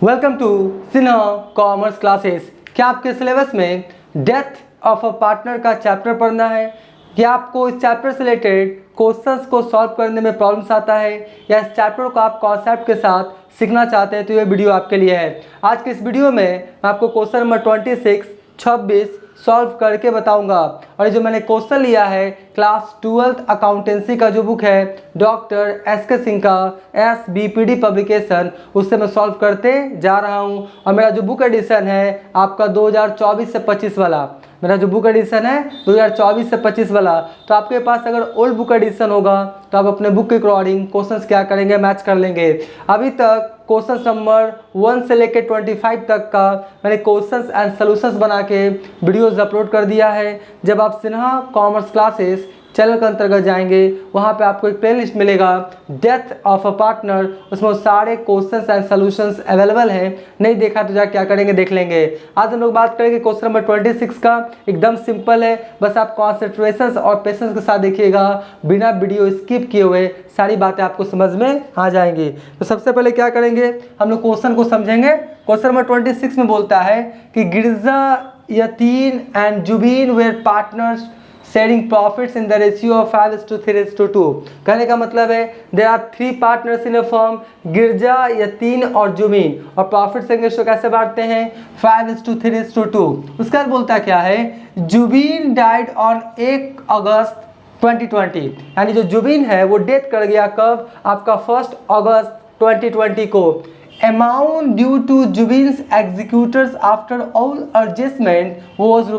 Welcome to Sinha commerce classes. क्या आपके syllabus में डेथ ऑफ अ पार्टनर का चैप्टर पढ़ना है? क्या आपको इस चैप्टर से रिलेटेड क्वेश्चंस को सॉल्व करने में प्रॉब्लम्स आता है, या इस चैप्टर को आप कॉन्सेप्ट के साथ सीखना चाहते हैं तो ये वीडियो आपके लिए है। आज के इस वीडियो में मैं आपको क्वेश्चन नंबर 26, 26 सॉल्व करके बताऊंगा। और ये जो मैंने क्वेश्चन लिया है क्लास 12th अकाउंटेंसी का जो बुक है डॉक्टर एस.के. सिंह का SBPD पब्लिकेशन, उससे मैं सॉल्व करते जा रहा हूं। और मेरा जो बुक एडिशन है आपका 2024 से 25 वाला, मेरा जो बुक एडिशन है 2024 से 25 वाला, तो आपके पास अगर ओल्ड बुक एडिशन होगा तो आप अपने बुक के अकॉर्डिंग क्वेश्चंस क्या करेंगे, मैच कर लेंगे। अभी तक क्वेश्चन नंबर 1 से लेकर 25 तक का मैंने क्वेश्चंस एंड सॉल्यूशंस बना के वीडियोस अपलोड कर दिया है। जब आप सिन्हा कॉमर्स क्लासेस चैनल के अंतर्गत जाएंगे वहाँ पे आपको एक प्लेलिस्ट मिलेगा डेथ ऑफ अ पार्टनर, उसमें सारे क्वेश्चंस एंड सॉल्यूशंस अवेलेबल हैं। नहीं देखा तो जाके क्या करेंगे, देख लेंगे। आज हम लोग बात करेंगे क्वेश्चन नंबर 26 का। एकदम सिंपल है, बस आप कॉन्सेंट्रेशन और पेशेंस के साथ देखिएगा, बिना वीडियो स्किप किए हुए सारी बातें आपको समझ में आ जाएंगी। तो सबसे पहले क्या करेंगे, हम लोग क्वेश्चन को समझेंगे। क्वेश्चन नंबर 26 में बोलता है कि Girja, Yatin and Zubin were partners sharing profits in the ratio of 5:3:2। कहने का मतलब है there are 3 partners in a firm, Girja, Yatin और जुबीन, और प्रॉफिट्स के रेशियो कैसे बांटते हैं, 5:3:2। उसके बाद बोलता क्या है, जुबीन डाइड ऑन 1 अगस्त 2020, यानी जो जुबीन है वो डेथ कर गया कब, आपका 1 अगस्त 2020 को। Amount due to Jubin's executors after all adjustment was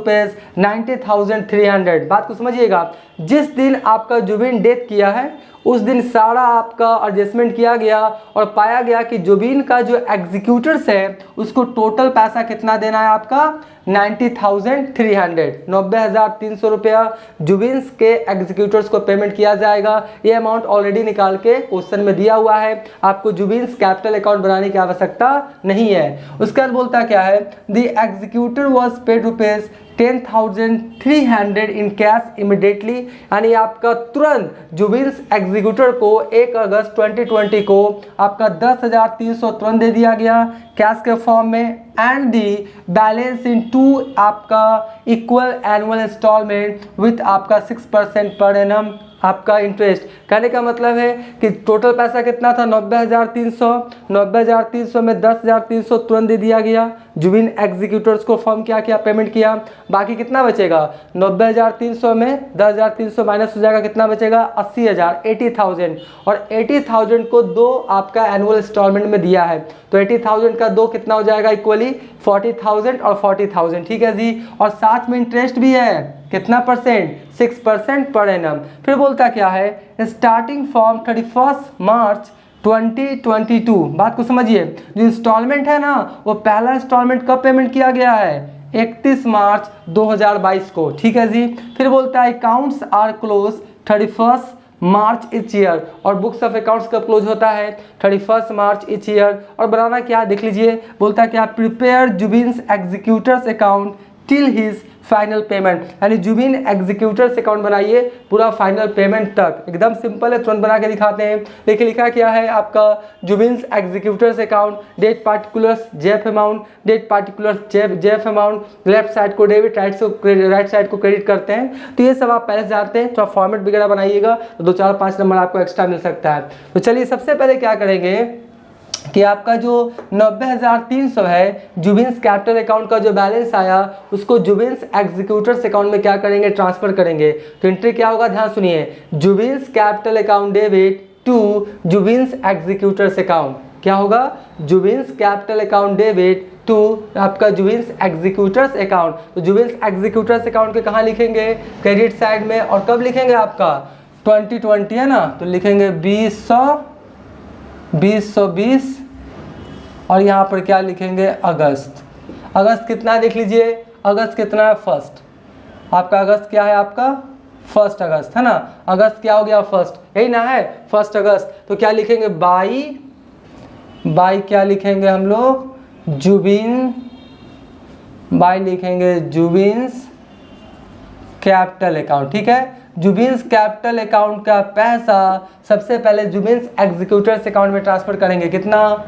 ₹90,300। बात को समझिएगा, जिस दिन आपका जुबिन डेथ किया है उस दिन सारा आपका एडजस्टमेंट किया गया और पाया गया कि जुबिन का जो एग्जीक्यूटर्स है उसको टोटल पैसा कितना देना है, आपका 90,300, 90,300 रुपया जुबिन्स के एग्जीक्यूटर्स को पेमेंट किया जाएगा। ये अमाउंट ऑलरेडी निकाल के क्वेश्चन में दिया हुआ है, आपको जुबिन्स कैपिटल अकाउंट बनाने की आवश्यकता नहीं है। उसके बाद बोलता क्या है, the executor was paid ₹10,300 in cash immediately, यानी आपका तुरंत जुबिन्स एग्जीक्यूटर को 1 अगस्त 2020 को आपका 10,300 तुरंत दे दिया गया कैश के फॉर्म में। एंड दी बैलेंस इन 2 आपका इक्वल एनुअल इंस्टॉलमेंट विथ आपका 6% पर एनम आपका इंटरेस्ट। कहने का मतलब है कि टोटल पैसा कितना था, 90,300, 90,300 में 10,300 तुरंत दे दिया गया, जुबिन एग्जीक्यूटर्स को फॉर्म क्या किया, पेमेंट किया। बाकी कितना बचेगा, 90,300 में 10,300 माइनस हो जाएगा, कितना बचेगा, 80,000, 80,000, और 80,000 को 2 आपका एनुअल इंस्टॉलमेंट में दिया है, तो 80,000 का 2 कितना हो जाएगा, इक्वली 40,000 और 40,000, ठीक है जी। और साथ में इंटरेस्ट भी है, कितना परसेंट, 6% पर एनम। फिर बोलता क्या है, स्टार्टिंग फ्रॉम 31 मार्च 2022। बात को समझिए, जो इंस्टॉलमेंट है ना वो पहला इंस्टॉलमेंट कब पेमेंट किया गया है, 31 मार्च 2022 को, ठीक है जी। फिर बोलता है accounts are close 31 March each year, और बुक्स ऑफ अकाउंट्स कब क्लोज होता है, 31 मार्च इच ईयर। और बनाना क्या देख लीजिए, बोलता है क्या, prepare Zubin's executors account till his final payment, यानी जुबिन एग्जीक्यूटर्स अकाउंट बनाइए पूरा फाइनल पेमेंट तक। एकदम सिंपल है, तुरंत बना के दिखाते हैं। देखिए लिखा क्या है आपका, Zubin's executors account, date particulars JF amount, date particulars JF amount, left side को डेबिट, राइट साइड को क्रेडिट करते हैं। तो ये सब आप पहले से जानते हैं, तो आप फॉर्मेट वगैरह बनाइएगा तो 2, 4, 5 नंबर आपको एक्स्ट्रा मिल सकता है। तो चलिए सबसे पहले क्या करेंगे कि आपका जो 90,300 है जुबिन्स कैपिटल अकाउंट का जो बैलेंस आया उसको जुबिन्स एग्जीक्यूटर्स अकाउंट में क्या करेंगे, ट्रांसफर करेंगे। तो एंट्री क्या होगा, ध्यान सुनिए, Zubin's capital account debit to Zubin's executors account. क्या होगा, Zubin's capital account debit to आपका जुबिन्स एग्जीक्यूटर्स अकाउंट। तो जुबिन्स एग्जीक्यूटर्स अकाउंट के कहाँ लिखेंगे, क्रेडिट साइड में। और कब लिखेंगे, आपका 2020 है ना, तो लिखेंगे 2020, और यहाँ पर क्या लिखेंगे, अगस्त। अगस्त कितना है देख लीजिए, अगस्त कितना है, 1, आपका अगस्त क्या है, आपका 1 अगस्त है ना। अगस्त क्या हो गया, 1, यही ना है, 1 अगस्त। तो क्या लिखेंगे, बाई क्या लिखेंगे हम लोग, जुबिन, बाई लिखेंगे जुबिन्स कैपिटल अकाउंट, ठीक है। जुबिन्स कैपिटल अकाउंट का पैसा सबसे पहले जुबिन्स एग्जीक्यूटर्स अकाउंट में ट्रांसफर करेंगे, कितना,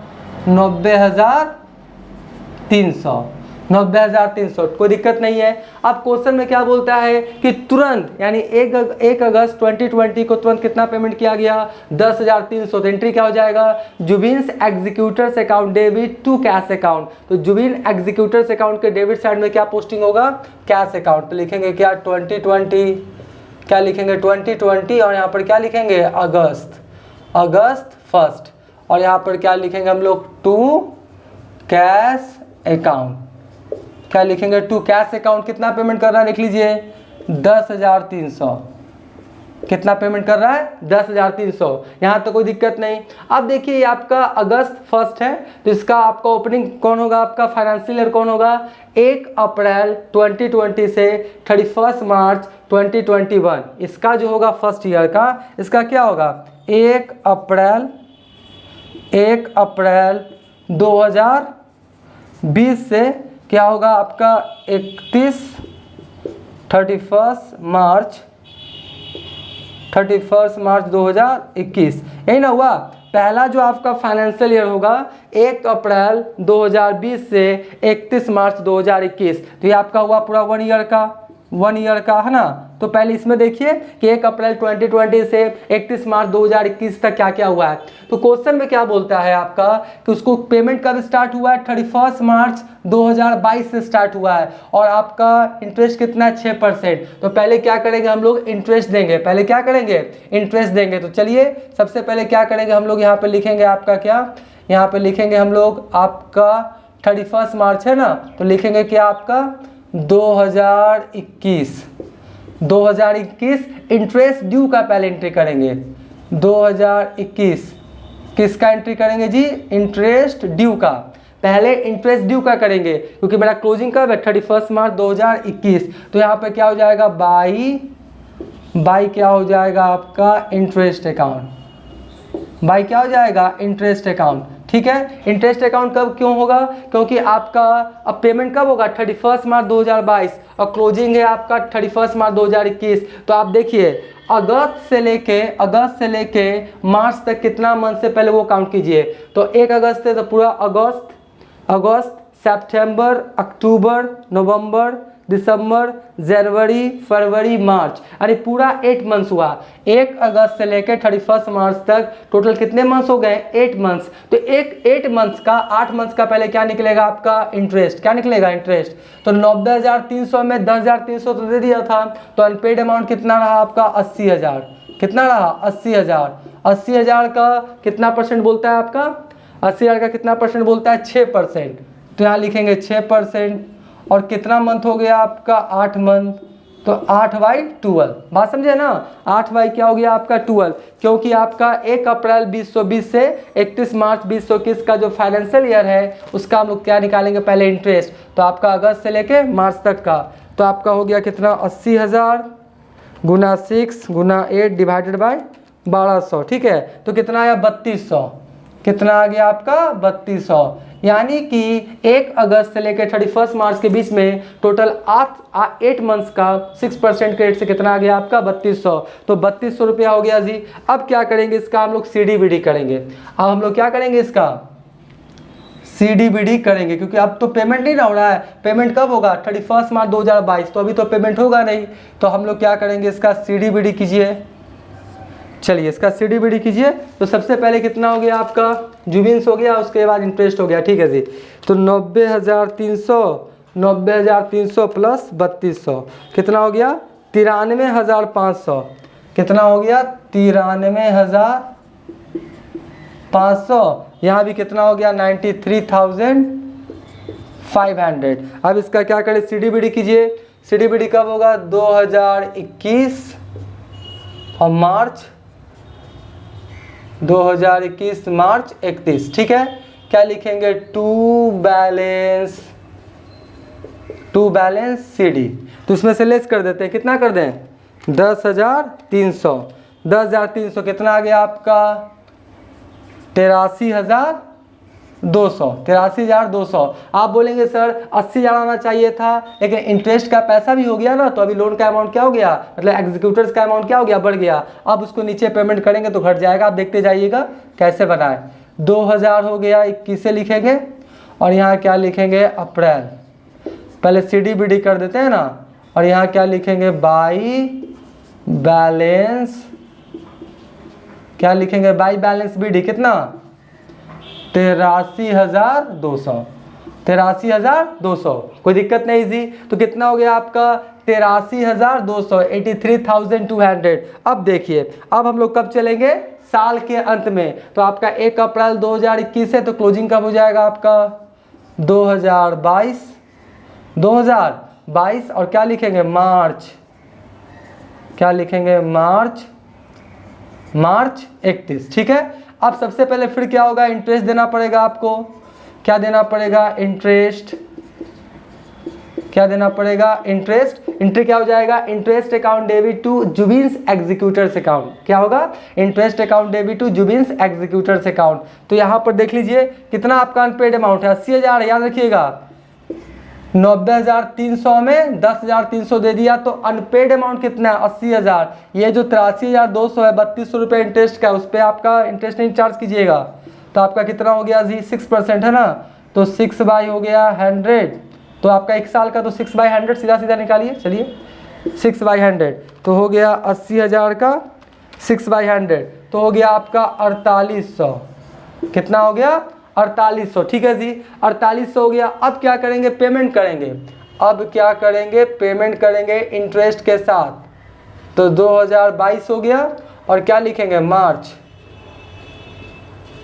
90,300, 90,300, कोई दिक्कत नहीं है। अब क्वेश्चन में क्या बोलता है कि तुरंत यानी 1 अगस्त 2020 को तुरंत कितना पेमेंट किया गया, 10,300। तो एंट्री क्या हो जाएगा, Zubin's executors account debit to cash account. तो जुबिन एग्जीक्यूटर्स अकाउंट के डेबिट साइड में क्या पोस्टिंग होगा, कैश अकाउंट। तो लिखेंगे क्या 2020, क्या लिखेंगे 2020, और यहाँ पर क्या लिखेंगे अगस्त 1, और यहाँ पर क्या लिखेंगे हम लोग टू कैश अकाउंट। क्या लिखेंगे टू कैश अकाउंट। कितना पेमेंट कर रहा है लिख लीजिए 10,300। कितना पेमेंट कर रहा है 10,300। यहाँ तो कोई दिक्कत नहीं। अब देखिए ये आपका अगस्त 1 है, तो इसका आपका ओपनिंग कौन होगा, आपका फाइनेंशियल ईयर कौन होगा, 1 अप्रैल 2020 से 31 मार्च 2021। इसका जो होगा फर्स्ट ईयर का, इसका क्या होगा 1 अप्रैल 2020 से क्या होगा आपका 31 मार्च 2021। यही ना हुआ। पहला जो आपका फाइनेंशियल ईयर होगा 1 अप्रैल 2020 से 31 मार्च 2021। तो ये आपका हुआ पूरा 1 ईयर का है ना। तो पहले इसमें देखिए कि 1 अप्रैल 2020 से 31 मार्च 2021 तक क्या क्या हुआ है। तो क्वेश्चन में क्या बोलता है आपका कि उसको पेमेंट कब स्टार्ट हुआ है, 31 मार्च 2022 से स्टार्ट हुआ है, और आपका इंटरेस्ट कितना है 6%। तो पहले क्या करेंगे हम लोग इंटरेस्ट देंगे, पहले क्या करेंगे इंटरेस्ट देंगे। तो चलिए सबसे पहले क्या करेंगे हम लोग, यहाँ पे लिखेंगे आपका क्या, यहाँ पे लिखेंगे हम लोग आपका 31 मार्च है ना, तो लिखेंगे क्या आपका 2021 इंटरेस्ट ड्यू का पहले एंट्री करेंगे। 2021 किसका एंट्री करेंगे जी, इंटरेस्ट ड्यू का। पहले इंटरेस्ट ड्यू का करेंगे क्योंकि मेरा क्लोजिंग कब है 31 मार्च 2021। तो यहाँ पे क्या हो जाएगा बाई क्या हो जाएगा आपका इंटरेस्ट अकाउंट, बाई क्या हो जाएगा इंटरेस्ट अकाउंट। ठीक है, इंटरेस्ट अकाउंट कब क्यों होगा, क्योंकि आपका अब पेमेंट कब होगा 31 मार्च 2022 और क्लोजिंग है आपका 31 मार्च 2021। तो आप देखिए अगस्त से लेके मार्च तक कितना मंथ से पहले वो काउंट कीजिए। तो 1 अगस्त से तो पूरा अगस्त सितंबर अक्टूबर नवंबर दिसंबर जनवरी फरवरी मार्च, यानी पूरा 8 मंथ्स हुआ। 1 अगस्त से लेकर 31 मार्च तक टोटल कितने मंथ्स हो गए 8 मंथ्स। तो 8 मंथ्स का 8 मंथ्स का पहले क्या निकलेगा आपका इंटरेस्ट, क्या निकलेगा इंटरेस्ट। तो 90,300 में 10,300 तो दे दिया था, तो अनपेड अमाउंट कितना रहा आपका 80,000। कितना रहा 80,000। 80,000 का कितना परसेंट बोलता है आपका, 80,000 का कितना परसेंट बोलता है 6%। तो यहाँ लिखेंगे 6%। और कितना मंथ हो गया आपका 8 मंथ, तो 8/12। बात समझे ना, 8 क्या हो गया आपका 12, क्योंकि आपका 1 अप्रैल 2020 से 31 मार्च 2021 का जो फाइनेंशियल ईयर है उसका हम लोग क्या निकालेंगे पहले इंटरेस्ट। तो आपका अगस्त से लेके मार्च तक का, तो आपका हो गया कितना 80,000 गुना 6 गुना 8 डिवाइडेड बाय 1200। ठीक है, तो कितना आया 3200। कितना आ गया आपका 3200। यानी कि 1 अगस्त से लेकर 31 मार्च के बीच में टोटल 8 मंथ्स का 6% के रेट से कितना आ गया आपका 3200। तो 3200 रुपया हो गया जी। अब क्या करेंगे इसका हम लोग CDBD करेंगे। अब हम लोग क्या करेंगे इसका CDBD करेंगे, क्योंकि अब तो पेमेंट नहीं ना हो रहा है। पेमेंट कब होगा 31 मार्च 2022, तो अभी तो पेमेंट होगा नहीं। तो हम लोग क्या करेंगे इसका CDBD कीजिए। चलिए इसका CDBD कीजिए। तो सबसे पहले कितना हो गया आपका जुबिन्स हो गया, उसके बाद इंटरेस्ट हो गया। ठीक है जी, तो 90,300 प्लस 3200 कितना हो गया 93,500। कितना हो गया 93,500। यहाँ भी कितना हो गया 93,500। अब इसका क्या करें CDBD कीजिए। CDBD कब होगा 2021 और मार्च 2021 मार्च 31। ठीक है, क्या लिखेंगे टू बैलेंस CD। तो इसमें से लेस कर देते हैं, कितना कर दें 10,300। 10,300 कितना आ गया आपका 83,200। आप बोलेंगे सर 80,000 आना चाहिए था, लेकिन इंटरेस्ट का पैसा भी हो गया ना, तो अभी लोन का अमाउंट क्या हो गया, मतलब एग्जीक्यूटर्स का अमाउंट क्या हो गया बढ़ गया। अब उसको नीचे पेमेंट करेंगे तो घट जाएगा। आप देखते जाइएगा कैसे बनाए। 2000 हो गया 21 से लिखेंगे, और यहाँ क्या लिखेंगे अप्रैल, पहले CDBD कर देते हैं ना, और यहाँ क्या लिखेंगे बाई बैलेंस, क्या लिखेंगे बाई बैलेंस BD कितना 83,200, 83,200, कोई दिक्कत नहीं जी। तो कितना हो गया आपका 83,200, 83,200। अब देखिए अब हम लोग कब चलेंगे साल के अंत में, तो आपका 1 अप्रैल 2021 है, तो क्लोजिंग कब हो जाएगा आपका 2022 और क्या लिखेंगे मार्च, क्या लिखेंगे मार्च 31, ठीक है। अब सबसे पहले फिर क्या होगा इंटरेस्ट देना पड़ेगा आपको, क्या देना पड़ेगा इंटरेस्ट, क्या देना पड़ेगा इंटरेस्ट, इंट्री क्या हो जाएगा interest account debit to Zubin's executors account, क्या होगा interest account debit to Zubin's executors account. तो यहाँ पर देख लीजिए कितना आपका अनपेड अमाउंट है 80,000, याद रखिएगा 90,300 में 10,300 दे दिया, तो अनपेड अमाउंट कितना है 80,000। ये जो 83,200 है 3200 रुपये इंटरेस्ट का, उस पर आपका इंटरेस्ट नहीं चार्ज कीजिएगा, तो आपका कितना हो गया जी 6% है ना, तो 6 बाई हो गया 100, तो आपका 1 साल का तो 6 बाई 100 सीधा सीधा निकालिए, चलिए 6 बाई 100 तो हो गया 80,000 का 6 बाई 100 तो हो गया आपका 4800, कितना हो गया 4800, ठीक है जी 4800 हो गया। अब क्या करेंगे पेमेंट करेंगे, अब क्या करेंगे पेमेंट करेंगे इंटरेस्ट के साथ, तो 2022 हो गया और क्या लिखेंगे मार्च,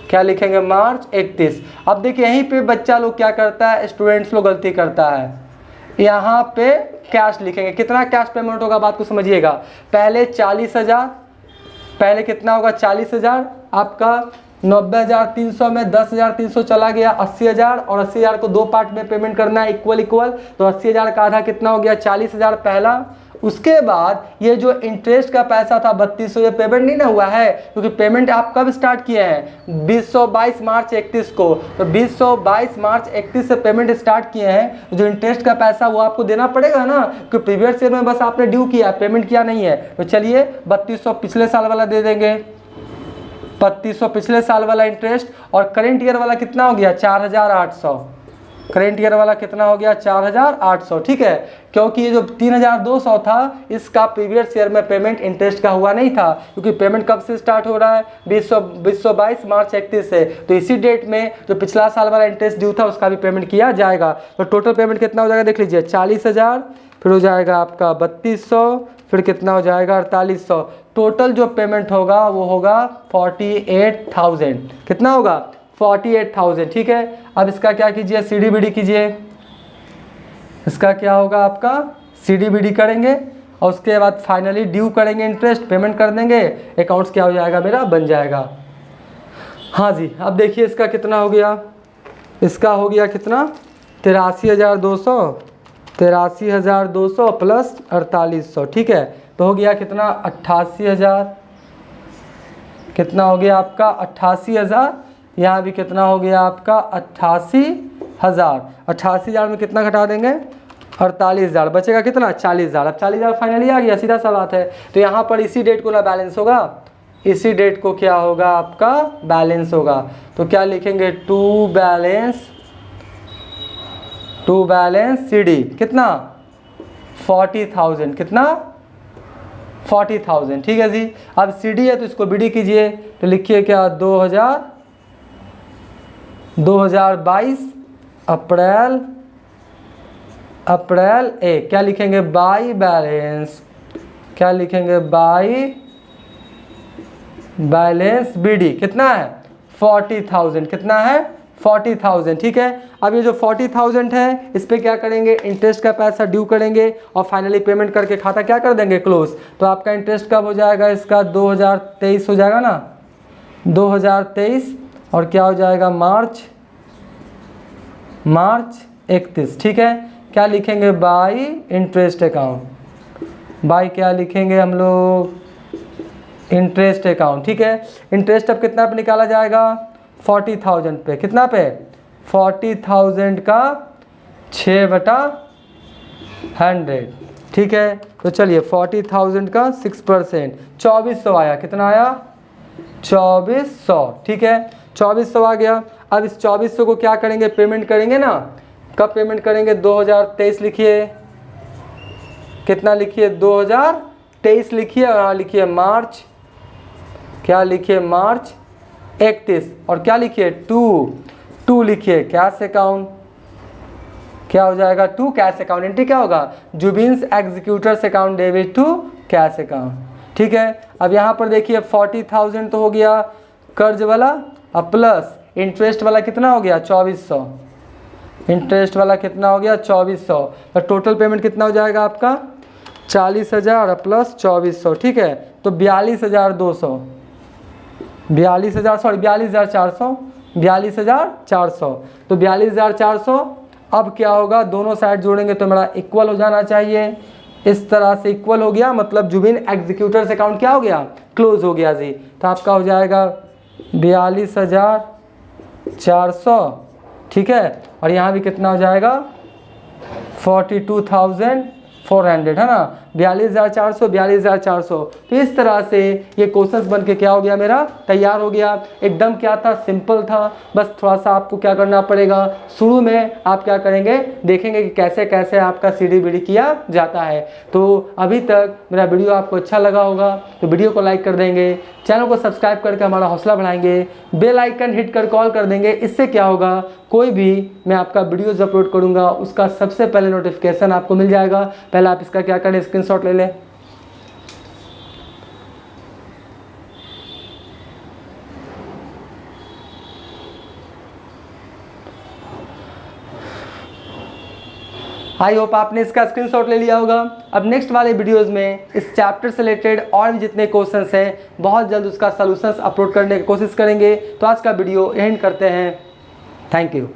क्या लिखेंगे मार्च 31। अब देखिए यहीं पे बच्चा लोग क्या करता है, स्टूडेंट्स लोग गलती करता है, यहाँ पे कैश लिखेंगे, कितना कैश पेमेंट होगा बात को समझिएगा, पहले 40,000, पहले कितना होगा 40,000 आपका 90,300 में 10,300 चला गया 80,000, और 80,000 को 2 पार्ट में पेमेंट करना है इक्वल, तो 80,000 का आधा कितना हो गया 40,000 पहला। उसके बाद ये जो इंटरेस्ट का पैसा था 3200, ये पेमेंट नहीं ना हुआ है, क्योंकि पेमेंट आप कब स्टार्ट किए हैं 2022 मार्च 31 को, तो 2022 मार्च 31 से पेमेंट स्टार्ट किए हैं, जो इंटरेस्ट का पैसा वो आपको देना पड़ेगा ना, क्योंकि प्रीवियस ईयर में बस आपने ड्यू किया पेमेंट किया नहीं है। तो चलिए 3200 पिछले साल वाला दे देंगे, 3200 पिछले साल वाला इंटरेस्ट, और करेंट ईयर वाला कितना हो गया 4,800, करेंट ईयर वाला कितना हो गया 4,800, ठीक है, क्योंकि ये जो 3,200 था इसका प्रीवियस ईयर में पेमेंट इंटरेस्ट का हुआ नहीं था, क्योंकि पेमेंट कब से स्टार्ट हो रहा है 2022 मार्च 31 से, तो इसी डेट में जो पिछला साल वाला इंटरेस्ट ड्यू था उसका भी पेमेंट किया जाएगा। तो टोटल पेमेंट कितना हो जाएगा देख लीजिए 40,000, फिर हो जाएगा आपका 3200, फिर कितना हो जाएगा 4800, टोटल जो पेमेंट होगा वो होगा 48,000, कितना होगा 48,000, ठीक है। अब इसका क्या कीजिए CDBD कीजिए, इसका क्या होगा आपका CDBD करेंगे, और उसके बाद फाइनली ड्यू करेंगे इंटरेस्ट पेमेंट कर देंगे, अकाउंट्स क्या हो जाएगा मेरा बन जाएगा। हाँ जी अब देखिए इसका कितना हो गया, इसका हो गया कितना 83,200 प्लस 4800, ठीक है, तो हो गया कितना 88,000, कितना हो गया आपका 88,000, यहाँ भी कितना हो गया आपका 88,000, 88,000 में कितना घटा देंगे 48,000, बचेगा कितना 40,000। अब 40,000 फाइनली आ गया, सीधा सा बात है। तो यहाँ पर इसी डेट को ना बैलेंस होगा, इसी डेट को क्या होगा आपका बैलेंस होगा, तो क्या लिखेंगे टू बैलेंस CD कितना 40,000, कितना 40,000, ठीक है जी। अब CD है तो इसको BD कीजिए, तो लिखिए क्या 2022 अप्रैल 1, क्या लिखेंगे बाई बैलेंस, क्या लिखेंगे बाई बैलेंस BD कितना है 40,000, कितना है 40,000, ठीक है। अब ये जो 40,000 है इस पे क्या करेंगे इंटरेस्ट का पैसा ड्यू करेंगे, और फाइनली पेमेंट करके खाता क्या कर देंगे क्लोज। तो आपका इंटरेस्ट कब हो जाएगा इसका 2023 हो जाएगा ना, 2023, और क्या हो जाएगा मार्च 31, ठीक है। क्या लिखेंगे बाई इंटरेस्ट अकाउंट, बाई क्या लिखेंगे हम लोग इंटरेस्ट अकाउंट, ठीक है। इंटरेस्ट अब कितना पे निकाला जाएगा 40,000 पे, कितना पे 40,000 का 6/100, ठीक है। तो चलिए 40,000 का 6%, 2400 आया, कितना आया 2400, ठीक है। 2400 आ गया। अब इस 2400 को क्या करेंगे, पेमेंट करेंगे ना। कब पेमेंट करेंगे, 2023 लिखिए, कितना लिखिए 2023 लिखिए, और यहाँ लिखिए मार्च, क्या लिखिए मार्च 31, और क्या लिखिए 2 लिखिए कैश अकाउंट, क्या हो जाएगा 2 कैश अकाउंट। एंट्री क्या होगा, Zubin's executors account debit to cash account. ठीक है, अब यहाँ पर देखिए 40,000 तो हो गया कर्ज वाला, अब प्लस इंटरेस्ट वाला कितना हो गया 2400, इंटरेस्ट वाला कितना हो गया 2400, तो टोटल पेमेंट कितना हो जाएगा आपका 40,000 प्लस 2400। ठीक है, तो 42,200, 42,400, 42,400, तो 42,400। अब क्या होगा, दोनों साइड जोड़ेंगे तो मेरा इक्वल हो जाना चाहिए, इस तरह से इक्वल हो गया, मतलब जुबिन एग्जीक्यूटर्स अकाउंट क्या हो गया, क्लोज हो गया जी। तो आपका हो जाएगा 42,400। ठीक है, और यहाँ भी कितना हो जाएगा 42,400, है ना, 42,400, 42,400। तो इस तरह से ये क्वेश्चंस बन के क्या हो गया, मेरा तैयार हो गया। एकदम क्या था, सिंपल था। बस थोड़ा सा आपको क्या करना पड़ेगा, शुरू में आप क्या करेंगे, देखेंगे कि कैसे कैसे आपका सीढ़ी किया जाता है। तो अभी तक मेरा वीडियो आपको अच्छा लगा होगा तो वीडियो को लाइक कर देंगे, चैनल को सब्सक्राइब करके हमारा हौसला बढ़ाएंगे, बेल आइकन हिट कर कॉल कर देंगे। इससे क्या होगा, कोई भी मैं आपका वीडियोज़ अपलोड करूंगा उसका सबसे पहले नोटिफिकेशन आपको मिल जाएगा। पहले आप इसका क्या करें, स्क्रीनशॉट ले लें। आई होप आपने इसका स्क्रीनशॉट ले लिया होगा। अब नेक्स्ट वाले वीडियोस में इस चैप्टर से रिलेटेड और भी जितने क्वेश्चंस हैं बहुत जल्द उसका सॉल्यूशंस अपलोड करने की कोशिश करेंगे। तो आज का वीडियो एंड करते हैं। Thank you.